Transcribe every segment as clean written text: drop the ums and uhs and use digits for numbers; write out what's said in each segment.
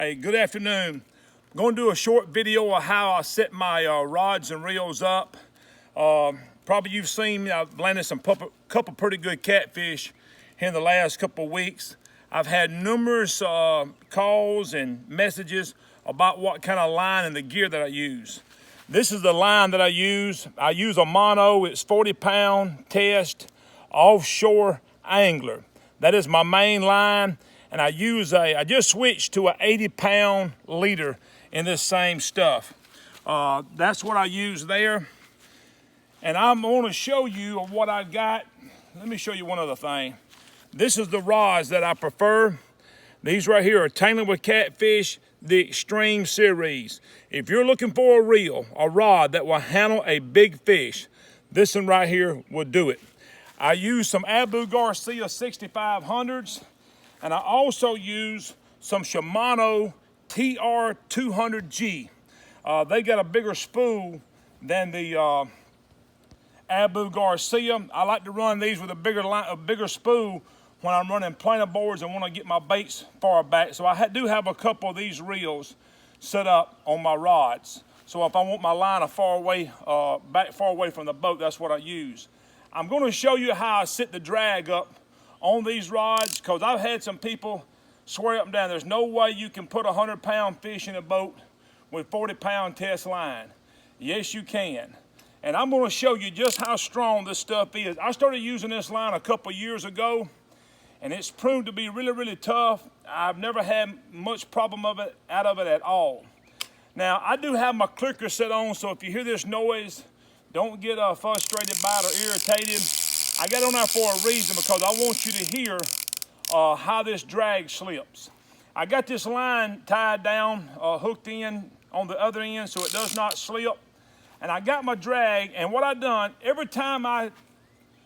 Hey, good afternoon. I'm going to do a short video of how I set my rods and reels up. Probably you've seen me, I've landed some couple pretty good catfish here in the last couple of weeks. I've had numerous calls and messages about what kind of line and the gear that I use. This is the line that I use. I use a mono, it's 40-pound test offshore angler. That is my main line. And I just switched to an 80-pound leader in this same stuff. That's what I use there. And I'm going to show you what I got. Let me show you one other thing. This is the rods that I prefer. These right here are Tangling with Catfish, the Extreme Series. If you're looking for a reel, a rod that will handle a big fish, this one right here will do it. I use some Abu Garcia 6500s. And I also use some Shimano TR200G. They got a bigger spool than the Abu Garcia. I like to run these with a bigger spool when I'm running planer boards and want to get my baits far back. So I do have a couple of these reels set up on my rods. So if I want my line far away from the boat, that's what I use. I'm going to show you how I set the drag up on these rods, because I've had some people swear up and down there's no way you can put a 100-pound fish in a boat with 40-pound test line. Yes, you can. And I'm going to show you just how strong this stuff is. I started using this line a couple years ago, and it's proved to be really, really tough. I've never had much problem out of it at all. Now, I do have my clicker set on, so if you hear this noise, don't get frustrated by it or irritated. I got on there for a reason, because I want you to hear how this drag slips. I got this line tied down, hooked in on the other end so it does not slip. And I got my drag, and what I done, every time I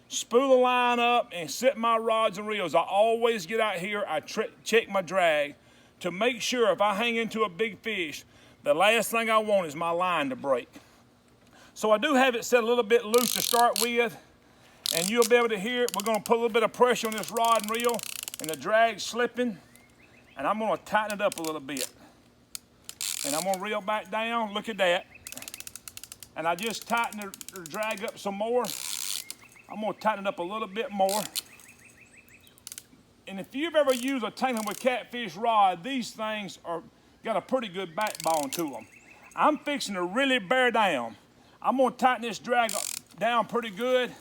spool the line up and set my rods and reels, I always get out here, I check my drag to make sure if I hang into a big fish, the last thing I want is my line to break. So I do have it set a little bit loose to start with. And you'll be able to hear it. We're going to put a little bit of pressure on this rod and reel, and the drag's slipping. And I'm going to tighten it up a little bit. And I'm going to reel back down. Look at that. And I just tighten the drag up some more. I'm going to tighten it up a little bit more. And if you've ever used a Tangling with Catfish rod, these things got a pretty good backbone to them. I'm fixing to really bear down. I'm going to tighten this drag down pretty good.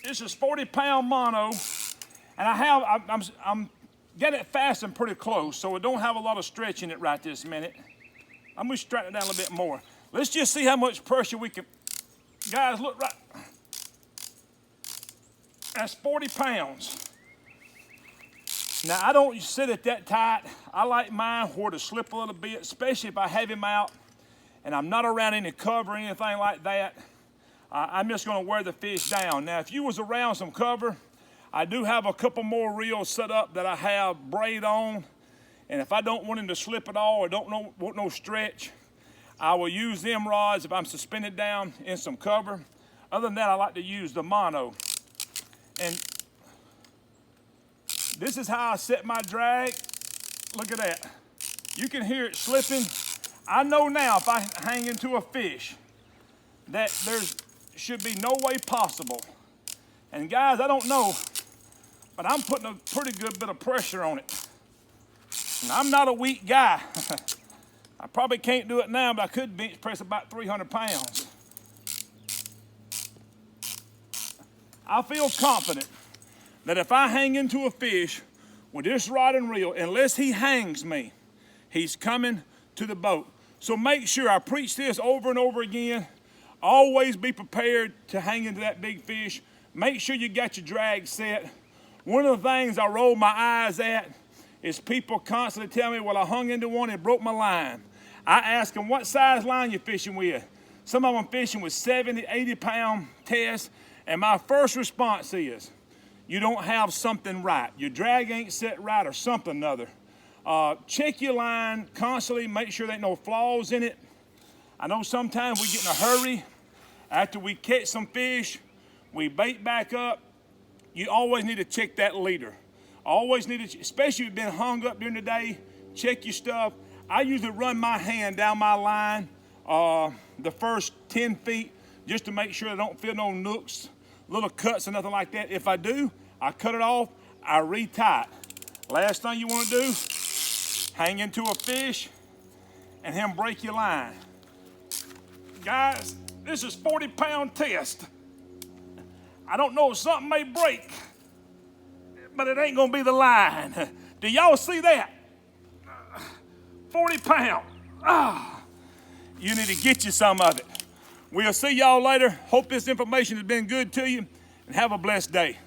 This is 40-pound mono, and I'm getting it fastened pretty close, so it don't have a lot of stretch in it right this minute. I'm gonna straighten it down a little bit more. Let's just see how much pressure we can. Guys, look right. That's 40 pounds. Now, I don't sit it that tight. I like mine where to slip a little bit, especially if I have him out and I'm not around any cover or anything like that. I'm just going to wear the fish down. Now, if you was around some cover, I do have a couple more reels set up that I have braid on. And if I don't want him to slip at all or want no stretch, I will use them rods if I'm suspended down in some cover. Other than that, I like to use the mono. And this is how I set my drag. Look at that. You can hear it slipping. I know now if I hang into a fish that should be no way possible. And guys, I don't know, but I'm putting a pretty good bit of pressure on it. And I'm not a weak guy. I probably can't do it now, but I could bench press about 300 pounds. I feel confident that if I hang into a fish with this rod and reel, unless he hangs me, he's coming to the boat. So make sure, I preach this over and over again, always be prepared to hang into that big fish. Make sure you got your drag set. One of the things I roll my eyes at is people constantly tell me, well, I hung into one and broke my line. I ask them, what size line you fishing with? Some of them fishing with 70, 80-pound tests. And my first response is, you don't have something right. Your drag ain't set right or something other. Check your line constantly. Make sure there ain't no flaws in it. I know sometimes we get in a hurry. After we catch some fish, we bait back up. You always need to check that leader. Always need to, especially if you've been hung up during the day, check your stuff. I usually run my hand down my line the first 10 feet just to make sure I don't feel no nooks, little cuts or nothing like that. If I do, I cut it off, I retie it. Last thing you want to do, hang into a fish and him break your line. Guys, this is 40-pound test. I don't know if something may break, but it ain't gonna be the line. Do y'all see that? 40 pounds. You need to get you some of it. We'll see y'all later. Hope this information has been good to you, and have a blessed day.